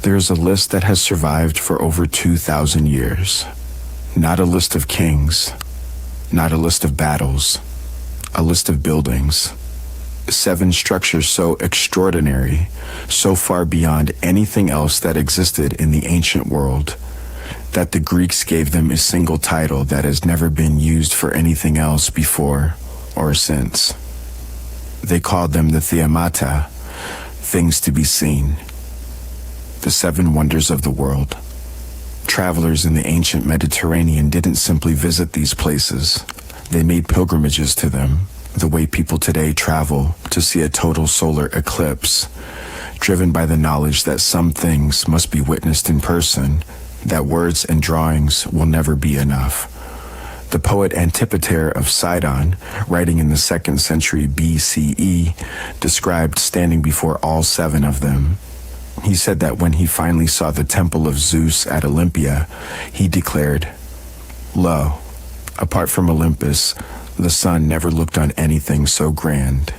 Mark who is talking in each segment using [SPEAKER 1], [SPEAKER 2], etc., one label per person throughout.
[SPEAKER 1] There is a list that has survived for over 2,000 years. Not a list of kings, not a list of battles, a list of buildings. 7 structures so extraordinary, so far beyond anything else that existed in the ancient world, that the Greeks gave them a single title that has never been used for anything else before or since. They called them the Theamata, things to be seen, the 7 wonders of the world. Travelers in the ancient Mediterranean didn't simply visit these places. They made pilgrimages to them, the way people today travel to see a total solar eclipse, driven by the knowledge that some things must be witnessed in person, that words and drawings will never be enough. The poet Antipater of Sidon, writing in the 2nd century BCE, described standing before all 7 of them. He said that when he finally saw the temple of Zeus at Olympia, he declared, "Lo, apart from Olympus, the sun never looked on anything so grand."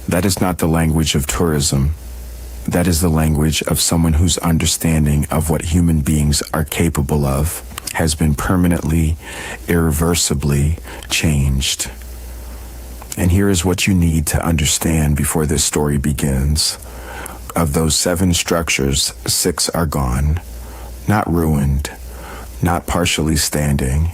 [SPEAKER 1] That is not the language of tourism. That is the language of someone whose understanding of what human beings are capable of has been permanently, irreversibly changed. And here is what you need to understand before this story begins. Of those 7 structures, 6 are gone, not ruined, not partially standing,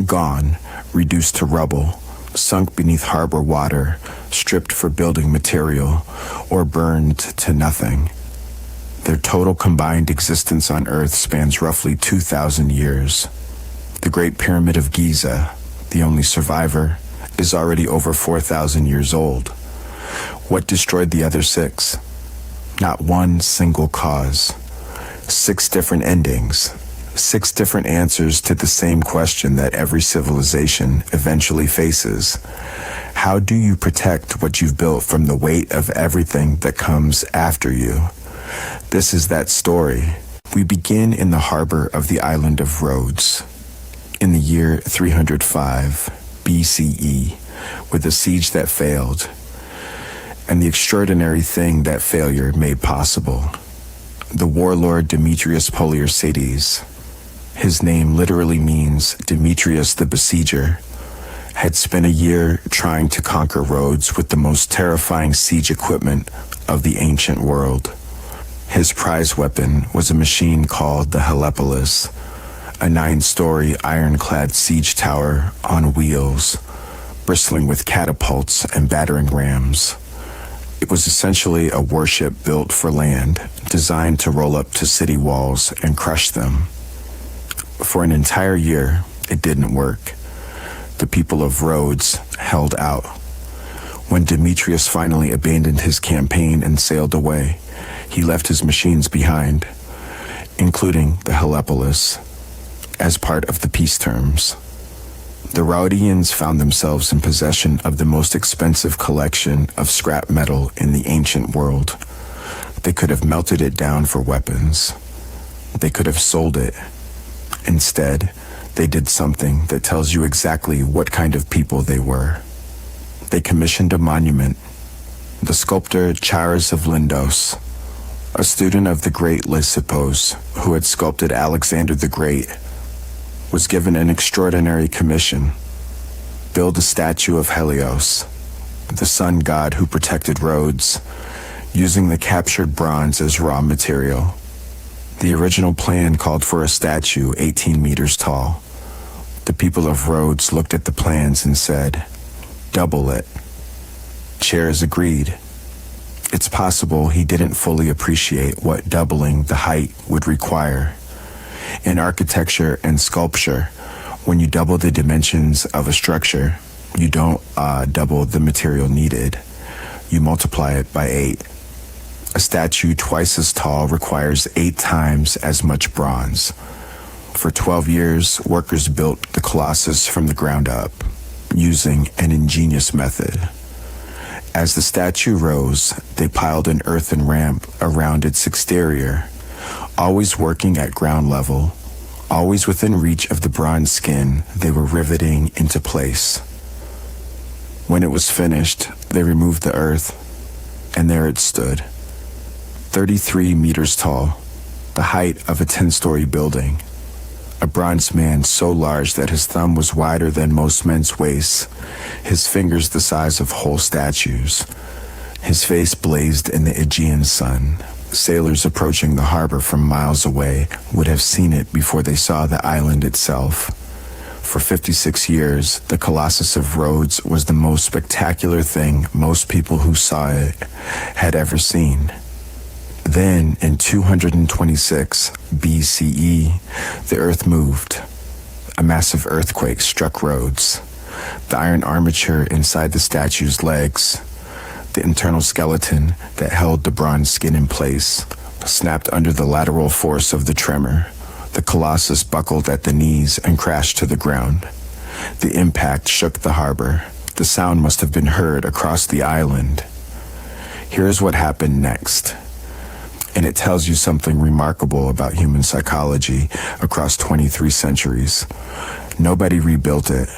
[SPEAKER 1] gone, reduced to rubble, sunk beneath harbor water, stripped for building material, or burned to nothing. Their total combined existence on Earth spans roughly 2,000 years. The Great Pyramid of Giza, the only survivor, is already over 4,000 years old. What destroyed the other 6? Not one single cause. 6 different endings. 6 different answers to the same question that every civilization eventually faces. How do you protect what you've built from the weight of everything that comes after you? This is that story. We begin in the harbor of the island of Rhodes, in the year 305 BCE, with a siege that failed, and the extraordinary thing that failure made possible. The warlord Demetrius Poliorcetes, his name literally means Demetrius the Besieger, had spent a year trying to conquer Rhodes with the most terrifying siege equipment of the ancient world. His prize weapon was a machine called the Helepolis, a 9-story ironclad siege tower on wheels, bristling with catapults and battering rams. It was essentially a warship built for land, designed to roll up to city walls and crush them. For an entire year, it didn't work. The people of Rhodes held out. When Demetrius finally abandoned his campaign and sailed away, he left his machines behind, including the Helepolis, as part of the peace terms. The Rhodians found themselves in possession of the most expensive collection of scrap metal in the ancient world. They could have melted it down for weapons. They could have sold it. Instead, they did something that tells you exactly what kind of people they were. They commissioned a monument. The sculptor Chares of Lindos, a student of the great Lysippos, who had sculpted Alexander the Great, was given an extraordinary commission: build a statue of Helios, the sun god who protected Rhodes, using the captured bronze as raw material. The original plan called for a statue 18 meters tall. The people of Rhodes looked at the plans and said, "Double it." Chares agreed. It's possible he didn't fully appreciate what doubling the height would require. In architecture and sculpture, when you double the dimensions of a structure, you don't double the material needed. You multiply it by 8. A statue twice as tall requires 8 times as much bronze. For 12 years, workers built the Colossus from the ground up, using an ingenious method. As the statue rose, they piled an earthen ramp around its exterior, always working at ground level, always within reach of the bronze skin they were riveting into place. When it was finished, they removed the earth, and there it stood, 33 meters tall, the height of a 10-story building. A bronze man so large that his thumb was wider than most men's waists, his fingers the size of whole statues. His face blazed in the Aegean sun. Sailors approaching the harbor from miles away would have seen it before they saw the island itself. For 56 years, the Colossus of Rhodes was the most spectacular thing most people who saw it had ever seen. Then, in 226 BCE, the earth moved. A massive earthquake struck Rhodes. The iron armature inside the statue's legs, the internal skeleton that held the bronze skin in place, snapped under the lateral force of the tremor. The Colossus buckled at the knees and crashed to the ground. The impact shook the harbor. The sound must have been heard across the island. Here's what happened next. And it tells you something remarkable about human psychology across 23 centuries. Nobody rebuilt it.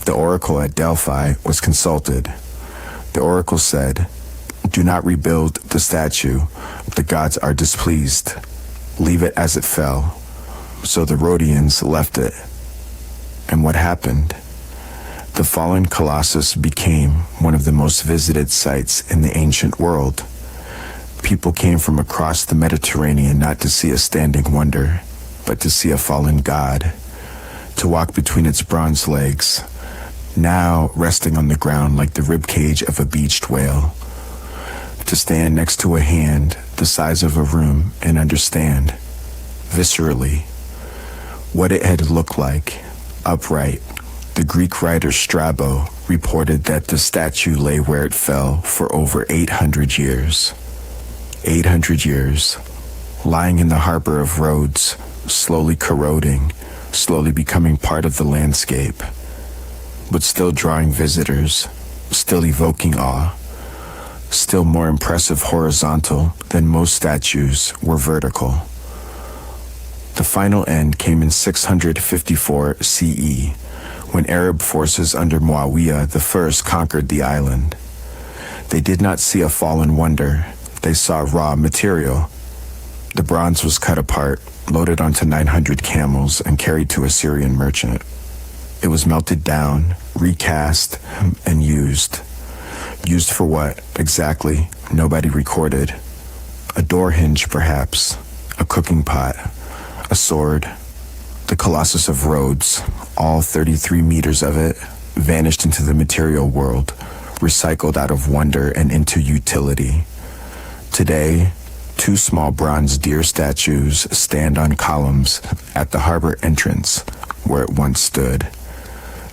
[SPEAKER 1] The oracle at Delphi was consulted. The oracle said, "Do not rebuild the statue. The gods are displeased. Leave it as it fell." So the Rhodians left it. And what happened? The fallen Colossus became one of the most visited sites in the ancient world. People came from across the Mediterranean not to see a standing wonder, but to see a fallen god, to walk between its bronze legs, now resting on the ground like the ribcage of a beached whale, to stand next to a hand the size of a room and understand, viscerally, what it had looked like, upright. The Greek writer Strabo reported that the statue lay where it fell for over 800 years. 800 years, lying in the harbor of Rhodes, slowly corroding, slowly becoming part of the landscape, but still drawing visitors, still evoking awe, still more impressive horizontal than most statues were vertical. The final end came in 654 CE, when Arab forces under Muawiyah I conquered the island. They did not see a fallen wonder. They saw raw material. The bronze was cut apart, loaded onto 900 camels, and carried to a Syrian merchant. It was melted down, recast, and used. Used for what, exactly? Nobody recorded. A door hinge, perhaps. A cooking pot. A sword. The Colossus of Rhodes, all 33 meters of it, vanished into the material world, recycled out of wonder and into utility. Today, 2 small bronze deer statues stand on columns at the harbor entrance where it once stood.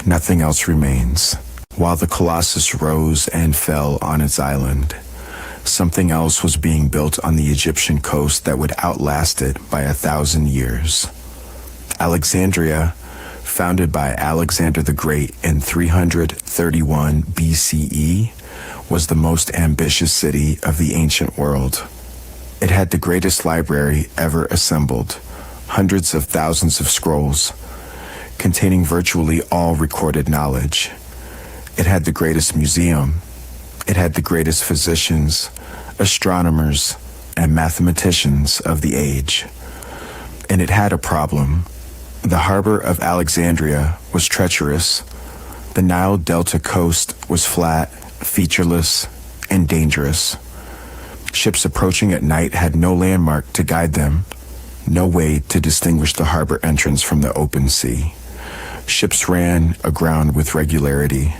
[SPEAKER 1] Nothing else remains. While the Colossus rose and fell on its island, something else was being built on the Egyptian coast that would outlast it by 1,000 years. Alexandria, founded by Alexander the Great in 331 BCE, was the most ambitious city of the ancient world. It had the greatest library ever assembled, hundreds of thousands of scrolls, containing virtually all recorded knowledge. It had the greatest museum. It had the greatest physicians, astronomers, and mathematicians of the age. And it had a problem. The harbor of Alexandria was treacherous. The Nile Delta coast was flat, featureless, and dangerous. Ships approaching at night had no landmark to guide them, no way to distinguish the harbor entrance from the open sea. Ships ran aground with regularity.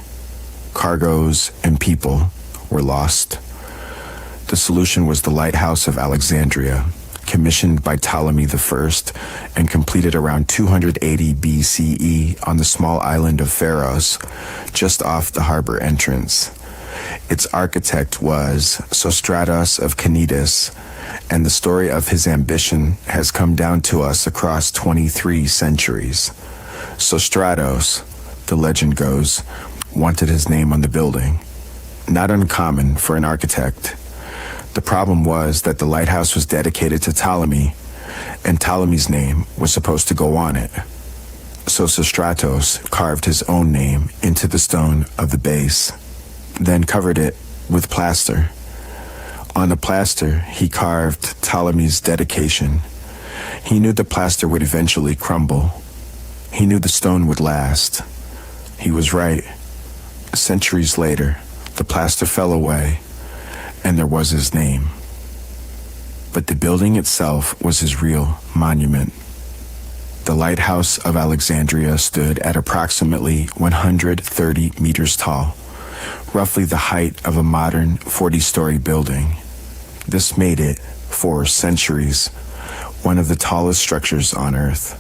[SPEAKER 1] Cargoes and people were lost. The solution was the lighthouse of Alexandria, commissioned by Ptolemy I and completed around 280 BCE on the small island of Pharos, just off the harbor entrance. Its architect was Sostratos of Cnidus, and the story of his ambition has come down to us across 23 centuries. Sostratos, the legend goes, wanted his name on the building. Not uncommon for an architect. The problem was that the lighthouse was dedicated to Ptolemy, and Ptolemy's name was supposed to go on it. So Sostratos carved his own name into the stone of the base, then covered it with plaster. On the plaster, he carved Ptolemy's dedication. He knew the plaster would eventually crumble. He knew the stone would last. He was right. Centuries later, the plaster fell away, and there was his name. But the building itself was his real monument. The Lighthouse of Alexandria stood at approximately 130 meters tall, roughly the height of a modern 40-story building. This made it, for centuries, one of the tallest structures on Earth.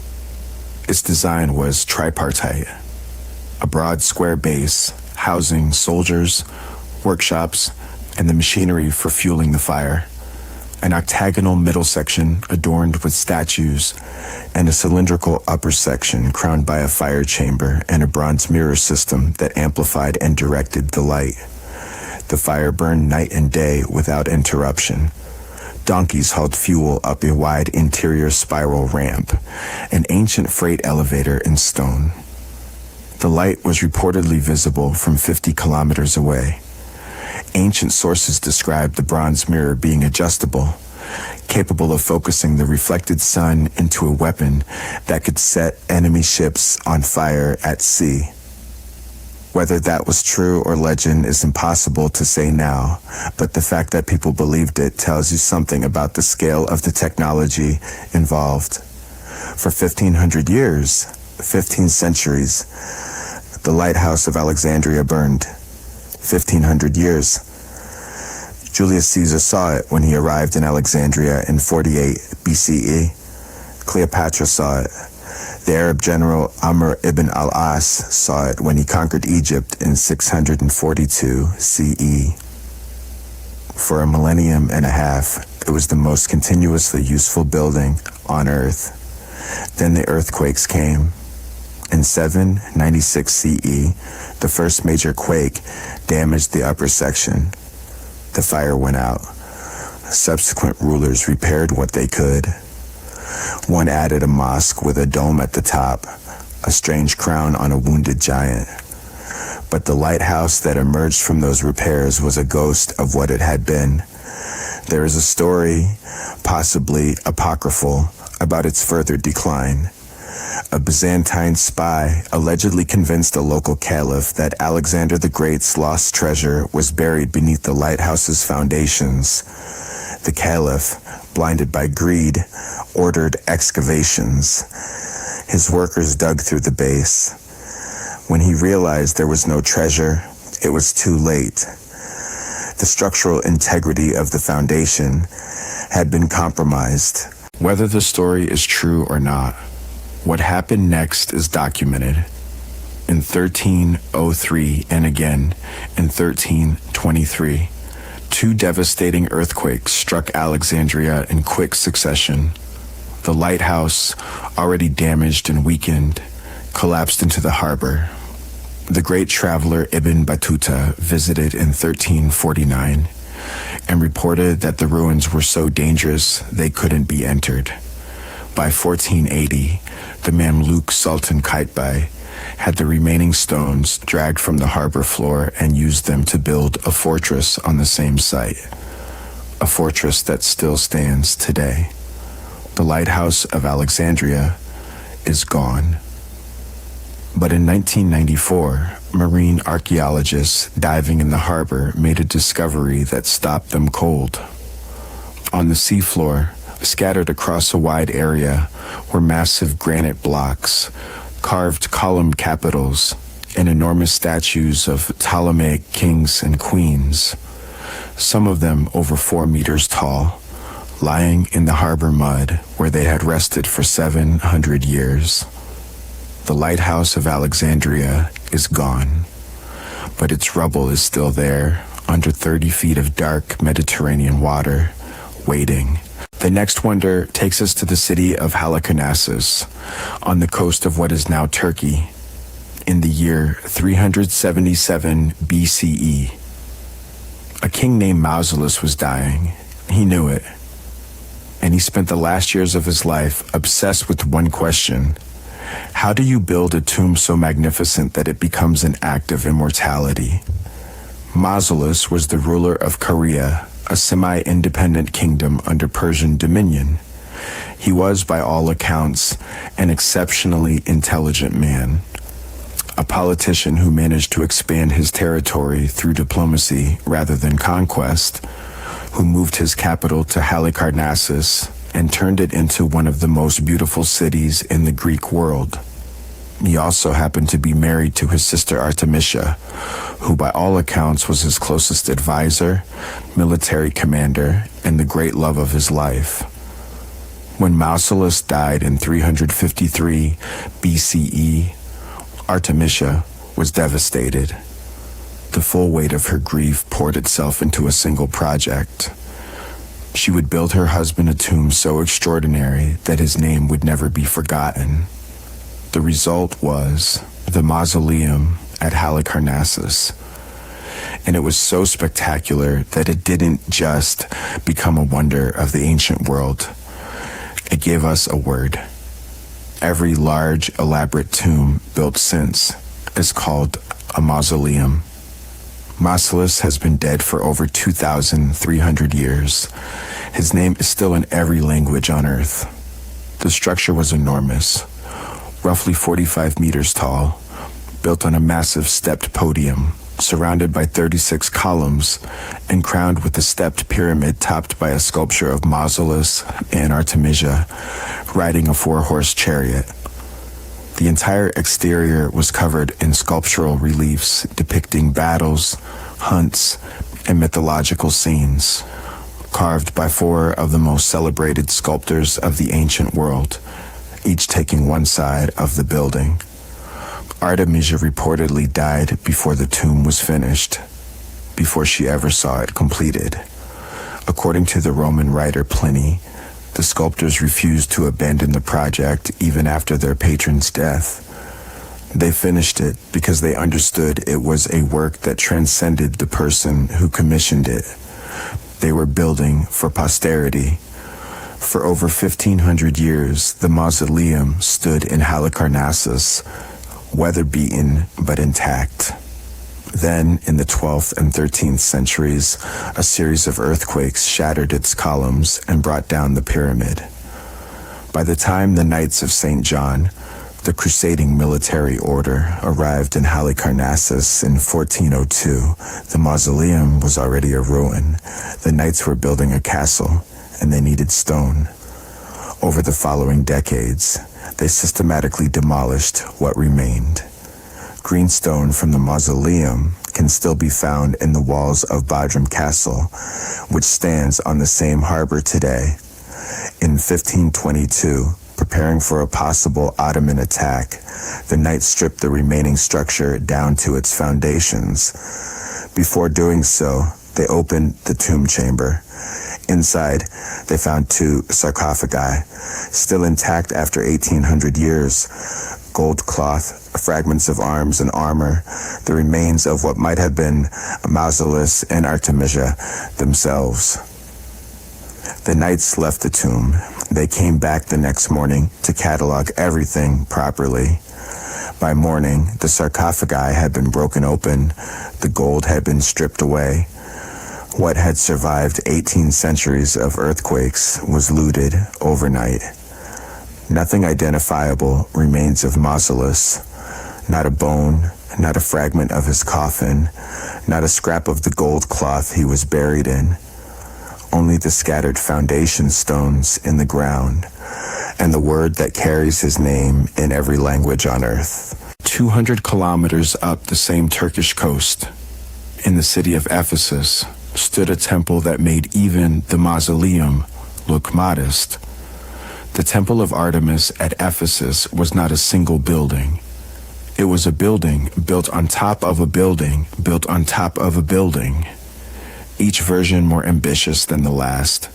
[SPEAKER 1] Its design was tripartite, a broad square base housing soldiers, workshops, and the machinery for fueling the fire, an octagonal middle section adorned with statues, and a cylindrical upper section crowned by a fire chamber and a bronze mirror system that amplified and directed the light. The fire burned night and day without interruption. Donkeys hauled fuel up a wide interior spiral ramp, an ancient freight elevator in stone. The light was reportedly visible from 50 kilometers away. Ancient sources described the bronze mirror being adjustable, capable of focusing the reflected sun into a weapon that could set enemy ships on fire at sea. Whether that was true or legend is impossible to say now, but the fact that people believed it tells you something about the scale of the technology involved. For 1,500 years, 15 centuries, the Lighthouse of Alexandria burned. 1,500 years. Julius Caesar saw it when he arrived in Alexandria in 48 BCE. Cleopatra saw it. The Arab general Amr ibn al-As saw it when he conquered Egypt in 642 CE. For a millennium and a half, it was the most continuously useful building on Earth. Then the earthquakes came. In 796 CE, the first major quake damaged the upper section. The fire went out. Subsequent rulers repaired what they could. One added a mosque with a dome at the top, a strange crown on a wounded giant. But the lighthouse that emerged from those repairs was a ghost of what it had been. There is a story, possibly apocryphal, about its further decline. A Byzantine spy allegedly convinced a local caliph that Alexander the Great's lost treasure was buried beneath the lighthouse's foundations. The caliph, blinded by greed, ordered excavations. His workers dug through the base. When he realized there was no treasure, it was too late. The structural integrity of the foundation had been compromised. Whether the story is true or not, what happened next is documented. In 1303 and again in 1323, two devastating earthquakes struck Alexandria in quick succession. The lighthouse, already damaged and weakened, collapsed into the harbor. The great traveler Ibn Battuta visited in 1349 and reported that the ruins were so dangerous they couldn't be entered. By 1480, the Mamluk Sultan Qaitbay had the remaining stones dragged from the harbor floor and used them to build a fortress on the same site, a fortress that still stands today. The Lighthouse of Alexandria is gone. But in 1994, marine archaeologists diving in the harbor made a discovery that stopped them cold. On the seafloor, scattered across a wide area, were massive granite blocks, carved column capitals, and enormous statues of Ptolemaic kings and queens, some of them over 4 meters tall, lying in the harbor mud where they had rested for 700 years. The Lighthouse of Alexandria is gone, but its rubble is still there, under 30 feet of dark Mediterranean water, waiting. The next wonder takes us to the city of Halicarnassus, on the coast of what is now Turkey, in the year 377 BCE. A king named Mausolus was dying. He knew it. And he spent the last years of his life obsessed with one question: how do you build a tomb so magnificent that it becomes an act of immortality? Mausolus was the ruler of Caria, a semi-independent kingdom under Persian dominion. He was, by all accounts, an exceptionally intelligent man, a politician who managed to expand his territory through diplomacy rather than conquest, who moved his capital to Halicarnassus and turned it into one of the most beautiful cities in the Greek world. He also happened to be married to his sister Artemisia, who by all accounts was his closest advisor, military commander, and the great love of his life. When Mausolus died in 353 BCE, Artemisia was devastated. The full weight of her grief poured itself into a single project. She would build her husband a tomb so extraordinary that his name would never be forgotten. The result was the mausoleum at Halicarnassus, and it was so spectacular that it didn't just become a wonder of the ancient world. It gave us a word. Every large, elaborate tomb built since is called a mausoleum. Mausolus has been dead for over 2,300 years. His name is still in every language on Earth. The structure was enormous, roughly 45 meters tall, built on a massive stepped podium, surrounded by 36 columns, and crowned with a stepped pyramid topped by a sculpture of Mausolus and Artemisia riding a 4-horse chariot. The entire exterior was covered in sculptural reliefs depicting battles, hunts, and mythological scenes, carved by 4 of the most celebrated sculptors of the ancient world, each taking one side of the building. Artemisia reportedly died before the tomb was finished, before she ever saw it completed. According to the Roman writer Pliny, the sculptors refused to abandon the project even after their patron's death. They finished it because they understood it was a work that transcended the person who commissioned it. They were building for posterity. For over 1,500 years, the mausoleum stood in Halicarnassus, weather-beaten but intact. Then, in the 12th and 13th centuries, a series of earthquakes shattered its columns and brought down the pyramid. By the time the Knights of St. John, the crusading military order, arrived in Halicarnassus in 1402, the mausoleum was already a ruin. The knights were building a castle, and they needed stone. Over the following decades, they systematically demolished what remained. Green stone from the mausoleum can still be found in the walls of Badrum Castle, which stands on the same harbor today. In 1522, preparing for a possible Ottoman attack, the knights stripped the remaining structure down to its foundations. Before doing so, they opened the tomb chamber. Inside, they found 2 sarcophagi, still intact after 1,800 years. Gold cloth, fragments of arms and armor, the remains of what might have been Mausolus and Artemisia themselves. The knights left the tomb. They came back the next morning to catalog everything properly. By morning, the sarcophagi had been broken open, the gold had been stripped away. What had survived 18 centuries of earthquakes was looted overnight. Nothing identifiable remains of Mausolus. Not a bone, not a fragment of his coffin, not a scrap of the gold cloth he was buried in. Only the scattered foundation stones in the ground, and the word that carries his name in every language on earth. 200 kilometers up the same Turkish coast, in the city of Ephesus, stood a temple that made even the mausoleum look modest. The Temple of Artemis at Ephesus was not a single building. It was a building built on top of a building, built on top of a building. Each version more ambitious than the last.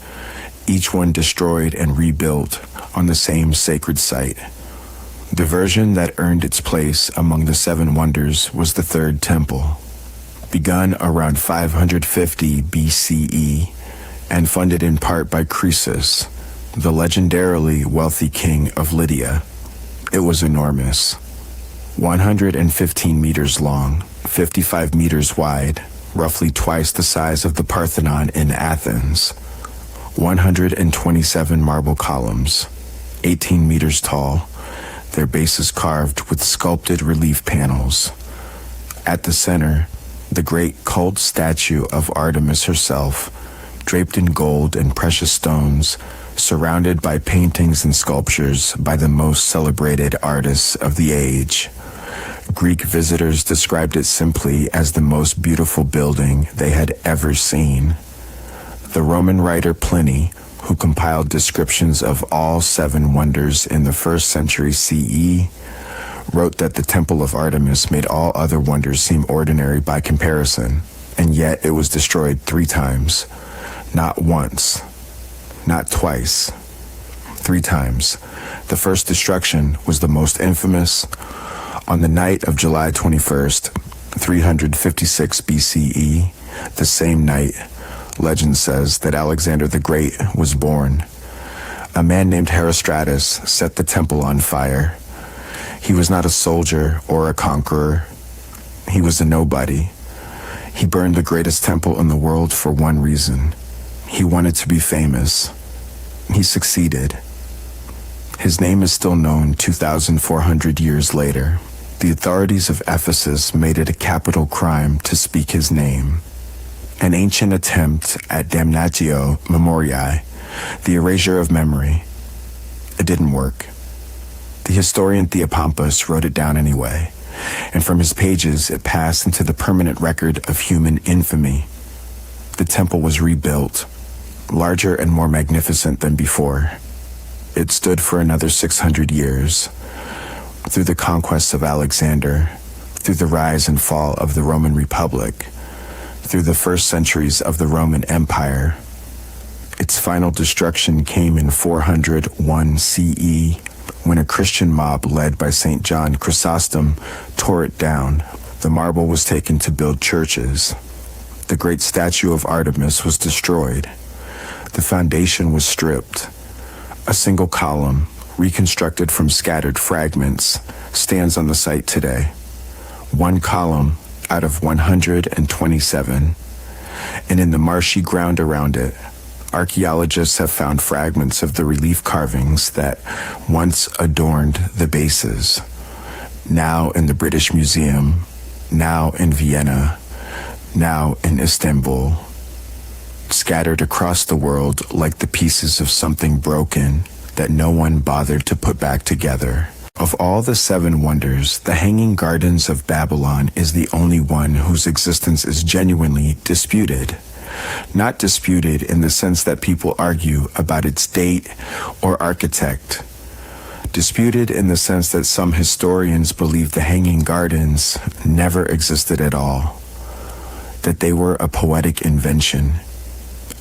[SPEAKER 1] Each one destroyed and rebuilt on the same sacred site. The version that earned its place among the 7 wonders was the third temple, begun around 550 BCE and funded in part by Croesus, the legendarily wealthy king of Lydia. It was enormous. 115 meters long, 55 meters wide, roughly twice the size of the Parthenon in Athens. 127 marble columns, 18 meters tall, their bases carved with sculpted relief panels. At the center, the great cult statue of Artemis herself, draped in gold and precious stones, surrounded by paintings and sculptures by the most celebrated artists of the age. Greek visitors described it simply as the most beautiful building they had ever seen. The Roman writer Pliny, who compiled descriptions of all 7 wonders in the 1st century CE, wrote that the Temple of Artemis made all other wonders seem ordinary by comparison, and yet it was destroyed 3 times. Not once, not twice, 3 times. The first destruction was the most infamous. On the night of July 21st, 356 BCE, the same night, legend says that Alexander the Great was born. A man named Herostratus set the temple on fire. He was not a soldier or a conqueror. He was a nobody. He burned the greatest temple in the world for one reason. He wanted to be famous. He succeeded. His name is still known 2,400 years later. The authorities of Ephesus made it a capital crime to speak his name. An ancient attempt at damnatio memoriae, the erasure of memory. It didn't work. The historian Theopompus wrote it down anyway, and from his pages it passed into the permanent record of human infamy. The temple was rebuilt, larger and more magnificent than before. It stood for another 600 years. Through the conquests of Alexander, through the rise and fall of the Roman Republic, through the first centuries of the Roman Empire, its final destruction came in 401 CE, when a Christian mob led by St. John Chrysostom tore it down. The marble was taken to build churches. The great statue of Artemis was destroyed. The foundation was stripped. A single column, reconstructed from scattered fragments, stands on the site today. 1 column out of 127. And in the marshy ground around it, archaeologists have found fragments of the relief carvings that once adorned the bases. Now in the British Museum, now in Vienna, now in Istanbul, scattered across the world like the pieces of something broken that no one bothered to put back together. Of all the 7 wonders, the Hanging Gardens of Babylon is the only one whose existence is genuinely disputed. Not disputed in the sense that people argue about its date or architect. Disputed in the sense that some historians believe the Hanging Gardens never existed at all. That they were a poetic invention.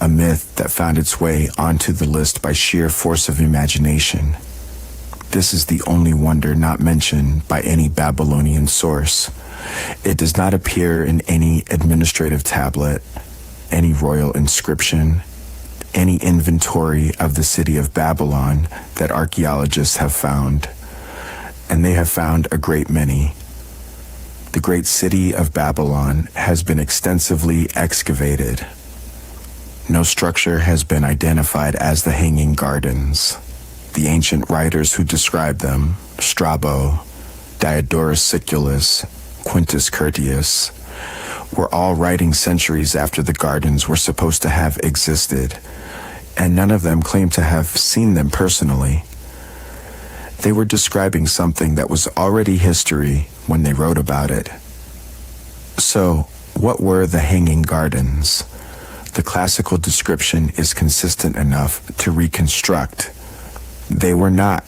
[SPEAKER 1] A myth that found its way onto the list by sheer force of imagination. This is the only wonder not mentioned by any Babylonian source. It does not appear in any administrative tablet, any royal inscription, any inventory of the city of Babylon that archaeologists have found. And they have found a great many. The great city of Babylon has been extensively excavated. No structure has been identified as the Hanging Gardens. The ancient writers who describe them, Strabo, Diodorus Siculus, Quintus Curtius, were all writing centuries after the gardens were supposed to have existed, and none of them claimed to have seen them personally. They were describing something that was already history when they wrote about it. So, what were the Hanging Gardens? The classical description is consistent enough to reconstruct. They were not,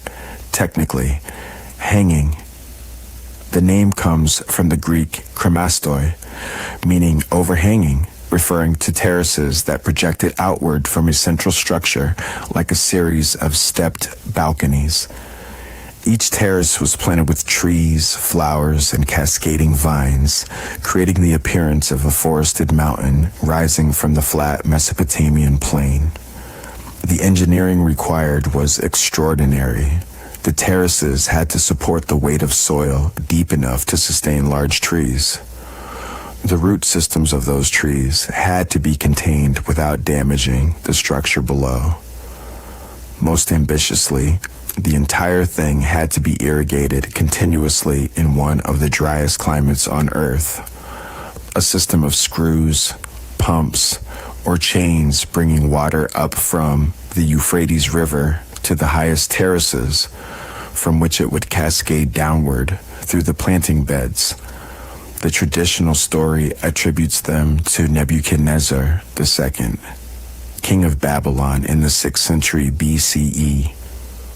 [SPEAKER 1] technically, hanging. The name comes from the Greek kremastoi, meaning overhanging, referring to terraces that projected outward from a central structure like a series of stepped balconies. Each terrace was planted with trees, flowers, and cascading vines, creating the appearance of a forested mountain rising from the flat Mesopotamian plain. The engineering required was extraordinary. The terraces had to support the weight of soil deep enough to sustain large trees. The root systems of those trees had to be contained without damaging the structure below. Most ambitiously, the entire thing had to be irrigated continuously in one of the driest climates on Earth. A system of screws, pumps, or chains bringing water up from the Euphrates River to the highest terraces, from which it would cascade downward through the planting beds. The traditional story attributes them to Nebuchadnezzar II, king of Babylon in the 6th century BCE,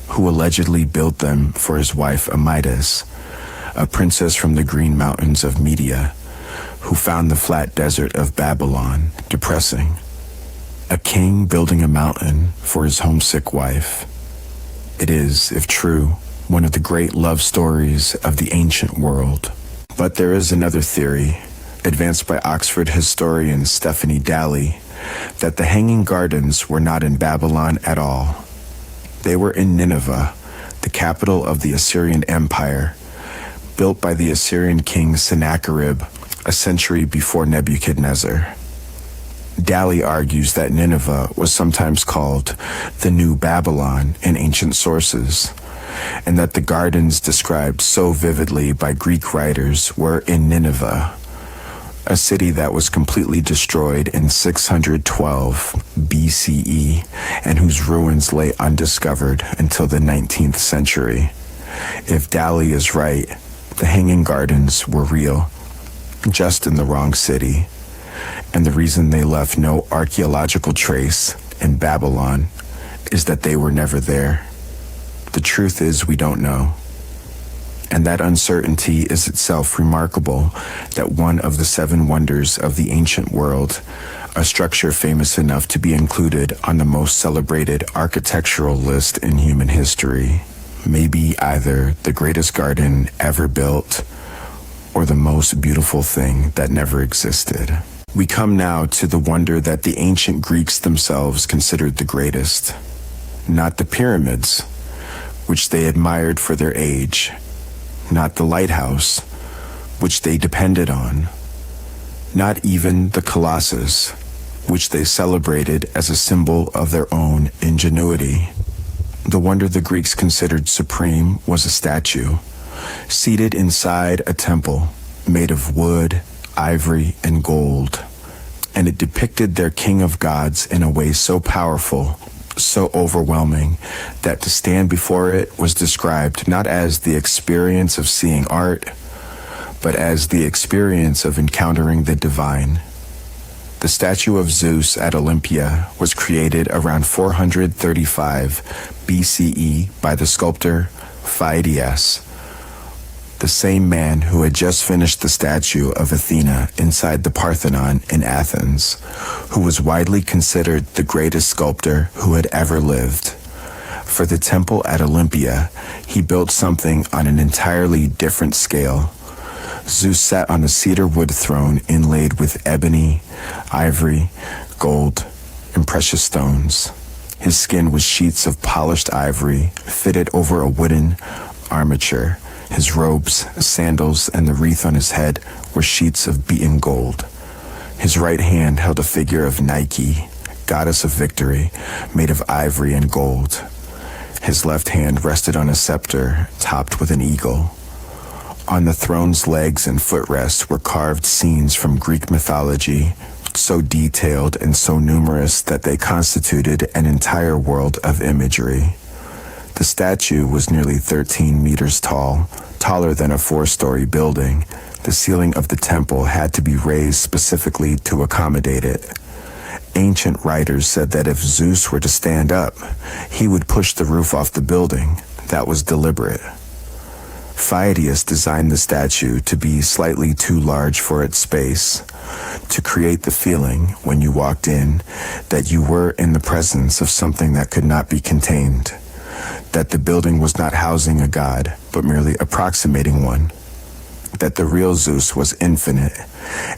[SPEAKER 1] who allegedly built them for his wife Amytas, a princess from the green mountains of Media, who found the flat desert of Babylon depressing. A king building a mountain for his homesick wife. It is, if true, one of the great love stories of the ancient world. But there is another theory, advanced by Oxford historian Stephanie Daly, that the Hanging Gardens were not in Babylon at all. They were in Nineveh, the capital of the Assyrian Empire, built by the Assyrian king Sennacherib a century before Nebuchadnezzar. Daly argues that Nineveh was sometimes called the New Babylon in ancient sources, and that the gardens described so vividly by Greek writers were in Nineveh, a city that was completely destroyed in 612 BCE and whose ruins lay undiscovered until the 19th century. If Daly is right, the Hanging Gardens were real, just in the wrong city, and the reason they left no archaeological trace in Babylon is that they were never there. The truth is, we don't know. And that uncertainty is itself remarkable, that one of the 7 wonders of the ancient world, a structure famous enough to be included on the most celebrated architectural list in human history, may be either the greatest garden ever built or the most beautiful thing that never existed. We come now to the wonder that the ancient Greeks themselves considered the greatest, not the pyramids, which they admired for their age, not the lighthouse, which they depended on, not even the Colossus, which they celebrated as a symbol of their own ingenuity. The wonder the Greeks considered supreme was a statue, seated inside a temple made of wood, ivory, and gold, and it depicted their king of gods in a way so powerful, so overwhelming, that to stand before it was described not as the experience of seeing art, but as the experience of encountering the divine. The statue of Zeus at Olympia was created around 435 BCE by the sculptor Phidias, the same man who had just finished the statue of Athena inside the Parthenon in Athens, who was widely considered the greatest sculptor who had ever lived. For the temple at Olympia, he built something on an entirely different scale. Zeus sat on a cedar wood throne inlaid with ebony, ivory, gold, and precious stones. His skin was sheets of polished ivory fitted over a wooden armature. His robes, sandals, and the wreath on his head were sheets of beaten gold. His right hand held a figure of Nike, goddess of victory, made of ivory and gold. His left hand rested on a scepter topped with an eagle. On the throne's legs and footrests were carved scenes from Greek mythology, so detailed and so numerous that they constituted an entire world of imagery. The statue was nearly 13 meters tall, taller than a 4-story building. The ceiling of the temple had to be raised specifically to accommodate it. Ancient writers said that if Zeus were to stand up, he would push the roof off the building. That was deliberate. Phidias designed the statue to be slightly too large for its space, to create the feeling, when you walked in, that you were in the presence of something that could not be contained, that the building was not housing a god, but merely approximating one, that the real Zeus was infinite,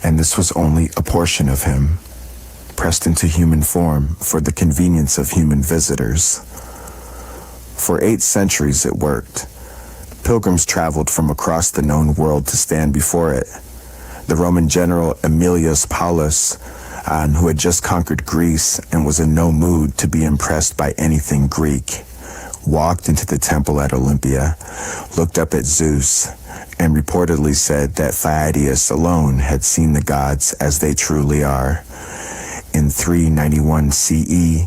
[SPEAKER 1] and this was only a portion of him, pressed into human form for the convenience of human visitors. For 8 centuries it worked. Pilgrims traveled from across the known world to stand before it. The Roman general Aemilius Paulus, who had just conquered Greece and was in no mood to be impressed by anything Greek, walked into the temple at Olympia, looked up at Zeus, and reportedly said that Phidias alone had seen the gods as they truly are. In 391 CE,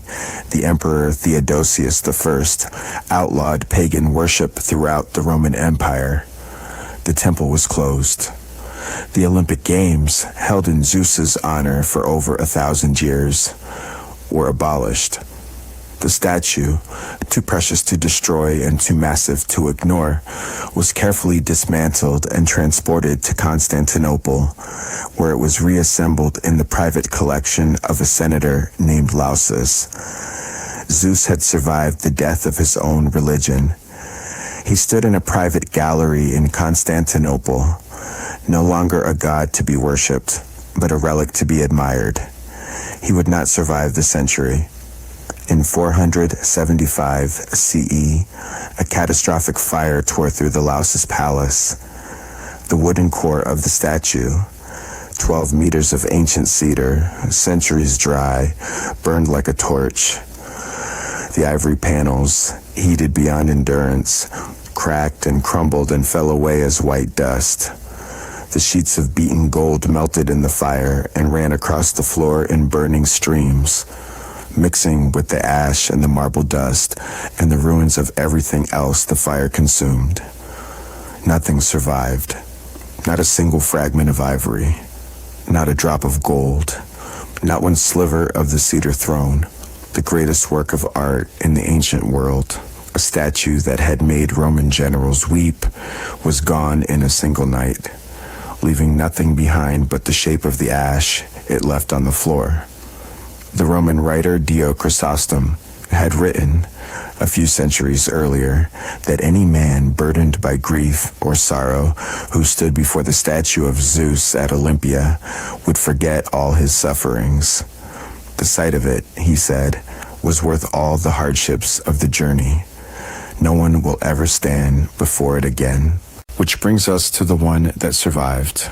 [SPEAKER 1] the Emperor Theodosius I outlawed pagan worship throughout the Roman Empire. The temple was closed. The Olympic Games, held in Zeus's honor for over 1,000 years, were abolished. The statue, too precious to destroy and too massive to ignore, was carefully dismantled and transported to Constantinople, where it was reassembled in the private collection of a senator named Lausus. Zeus had survived the death of his own religion. He stood in a private gallery in Constantinople, no longer a god to be worshipped, but a relic to be admired. He would not survive the century. In 475 CE, a catastrophic fire tore through the Lausus Palace. The wooden core of the statue, 12 meters of ancient cedar, centuries dry, burned like a torch. The ivory panels, heated beyond endurance, cracked and crumbled and fell away as white dust. The sheets of beaten gold melted in the fire and ran across the floor in burning streams, mixing with the ash and the marble dust and the ruins of everything else the fire consumed. Nothing survived. Not a single fragment of ivory. Not a drop of gold. Not one sliver of the cedar throne, the greatest work of art in the ancient world. A statue that had made Roman generals weep was gone in a single night, leaving nothing behind but the shape of the ash it left on the floor. The Roman writer Dio Chrysostom had written, a few centuries earlier, that any man burdened by grief or sorrow who stood before the statue of Zeus at Olympia would forget all his sufferings. The sight of it, he said, was worth all the hardships of the journey. No one will ever stand before it again. Which brings us to the one that survived.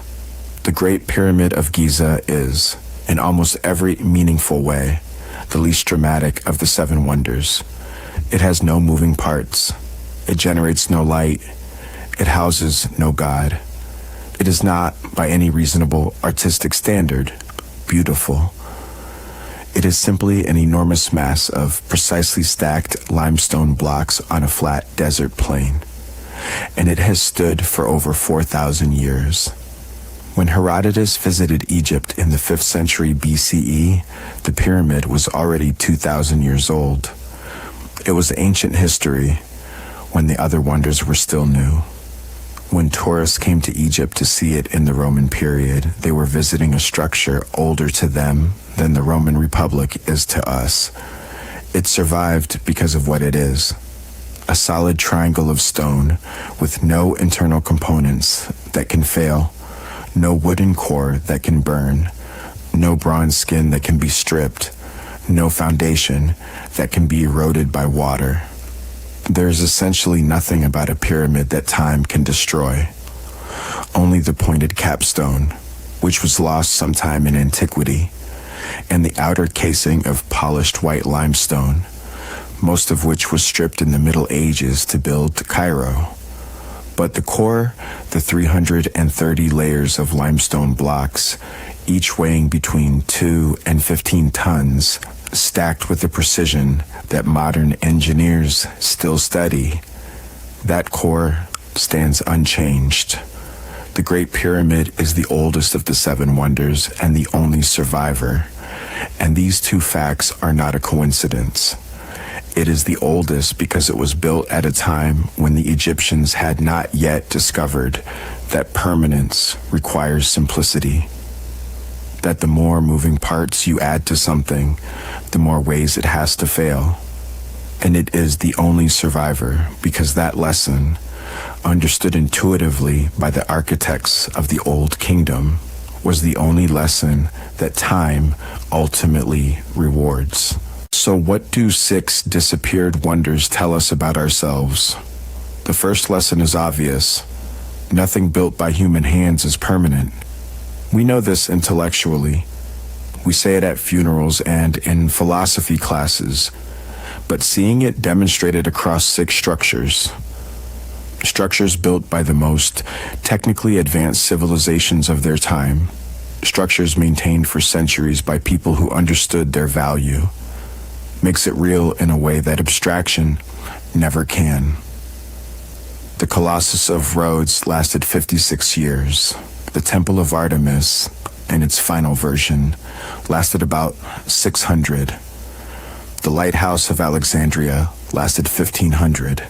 [SPEAKER 1] The Great Pyramid of Giza is, in almost every meaningful way, the least dramatic of the seven wonders. It has no moving parts. It generates no light. It houses no god. It is not, by any reasonable artistic standard, beautiful. It is simply an enormous mass of precisely stacked limestone blocks on a flat desert plain, and it has stood for over 4,000 years. When Herodotus visited Egypt in the 5th century BCE, the pyramid was already 2,000 years old. It was ancient history, when the other wonders were still new. When tourists came to Egypt to see it in the Roman period, they were visiting a structure older to them than the Roman Republic is to us. It survived because of what it is: a solid triangle of stone with no internal components that can fail, no wooden core that can burn, no bronze skin that can be stripped, no foundation that can be eroded by water. There is essentially nothing about a pyramid that time can destroy. Only the pointed capstone, which was lost sometime in antiquity, and the outer casing of polished white limestone, most of which was stripped in the Middle Ages to build Cairo. But the core, the 330 layers of limestone blocks, each weighing between 2 and 15 tons, stacked with a precision that modern engineers still study, that core stands unchanged. The Great Pyramid is the oldest of the seven wonders and the only survivor, and these two facts are not a coincidence. It is the oldest because it was built at a time when the Egyptians had not yet discovered that permanence requires simplicity, that the more moving parts you add to something, the more ways it has to fail. And it is the only survivor because that lesson, understood intuitively by the architects of the Old Kingdom, was the only lesson that time ultimately rewards. So what do 6 disappeared wonders tell us about ourselves? The first lesson is obvious. Nothing built by human hands is permanent. We know this intellectually. We say it at funerals and in philosophy classes, but seeing it demonstrated across 6 structures built by the most technically advanced civilizations of their time, structures maintained for centuries by people who understood their value, makes it real in a way that abstraction never can. The Colossus of Rhodes lasted 56 years. The Temple of Artemis, in its final version, lasted about 600. The lighthouse of Alexandria lasted 1500.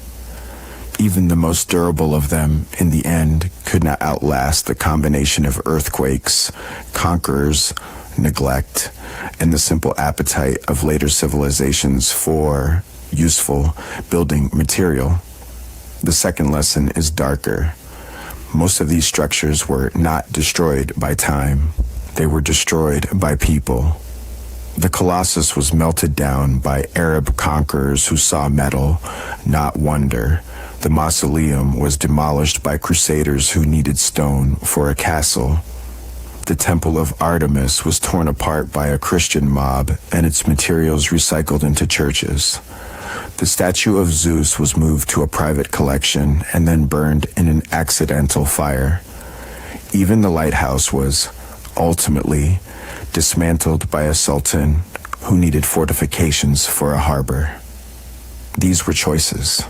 [SPEAKER 1] Even the most durable of them, in the end, could not outlast the combination of earthquakes, conquerors, neglect, and the simple appetite of later civilizations for useful building material. The second lesson is darker. Most of these structures were not destroyed by time. They were destroyed by people. The Colossus was melted down by Arab conquerors who saw metal, not wonder. The mausoleum was demolished by crusaders who needed stone for a castle. The Temple of Artemis was torn apart by a Christian mob and its materials recycled into churches. The statue of Zeus was moved to a private collection and then burned in an accidental fire. Even the lighthouse was, ultimately, dismantled by a sultan who needed fortifications for a harbor. These were choices.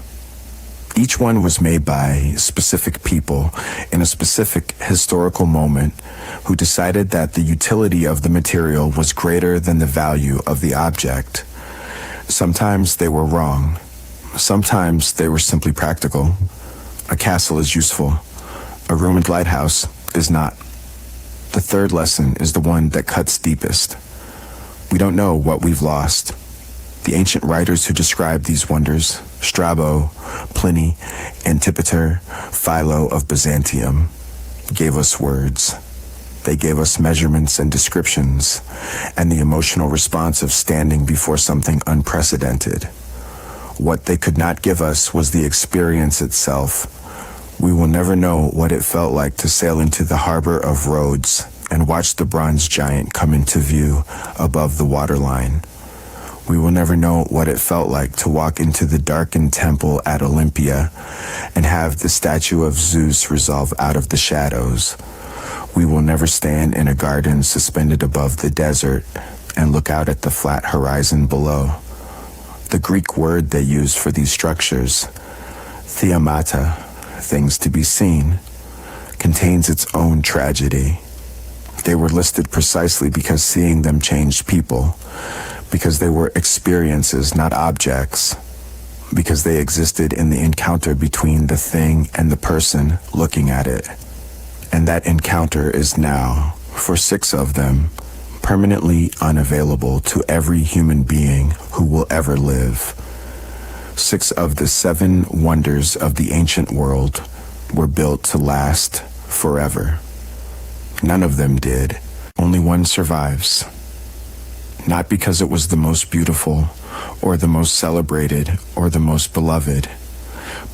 [SPEAKER 1] Each one was made by specific people in a specific historical moment who decided that the utility of the material was greater than the value of the object. Sometimes they were wrong. Sometimes they were simply practical. A castle is useful. A ruined lighthouse is not. The third lesson is the one that cuts deepest. We don't know what we've lost. The ancient writers who described these wonders, Strabo, Pliny, Antipater, Philo of Byzantium, gave us words. They gave us measurements and descriptions, and the emotional response of standing before something unprecedented. What they could not give us was the experience itself. We will never know what it felt like to sail into the harbor of Rhodes and watch the bronze giant come into view above the waterline. We will never know what it felt like to walk into the darkened temple at Olympia and have the statue of Zeus resolve out of the shadows. We will never stand in a garden suspended above the desert and look out at the flat horizon below. The Greek word they use for these structures, theaumata, things to be seen, contains its own tragedy. They were listed precisely because seeing them changed people, because they were experiences, not objects, because they existed in the encounter between the thing and the person looking at it. And that encounter is now, for 6 of them, permanently unavailable to every human being who will ever live. 6 of the 7 wonders of the ancient world were built to last forever. None of them did. Only one survives. Not because it was the most beautiful, or the most celebrated, or the most beloved,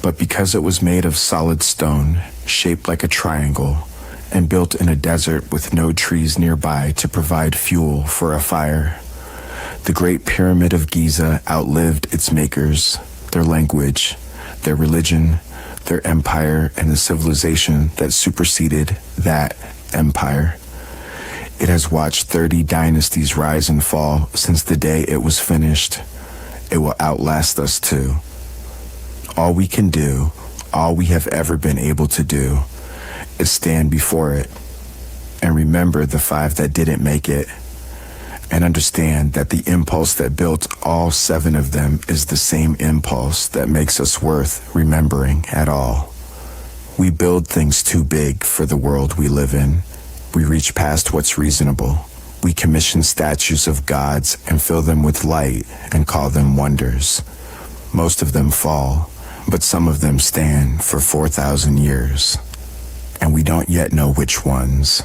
[SPEAKER 1] but because it was made of solid stone, shaped like a triangle, and built in a desert with no trees nearby to provide fuel for a fire. The Great Pyramid of Giza outlived its makers, their language, their religion, their empire, and the civilization that superseded that empire. It has watched 30 dynasties rise and fall since the day it was finished. It will outlast us too. All we can do, all we have ever been able to do, is stand before it and remember the 5 that didn't make it, and understand that the impulse that built all 7 of them is the same impulse that makes us worth remembering at all. We build things too big for the world we live in. We reach past what's reasonable. We commission statues of gods and fill them with light and call them wonders. Most of them fall, but some of them stand for 4,000 years. And we don't yet know which ones.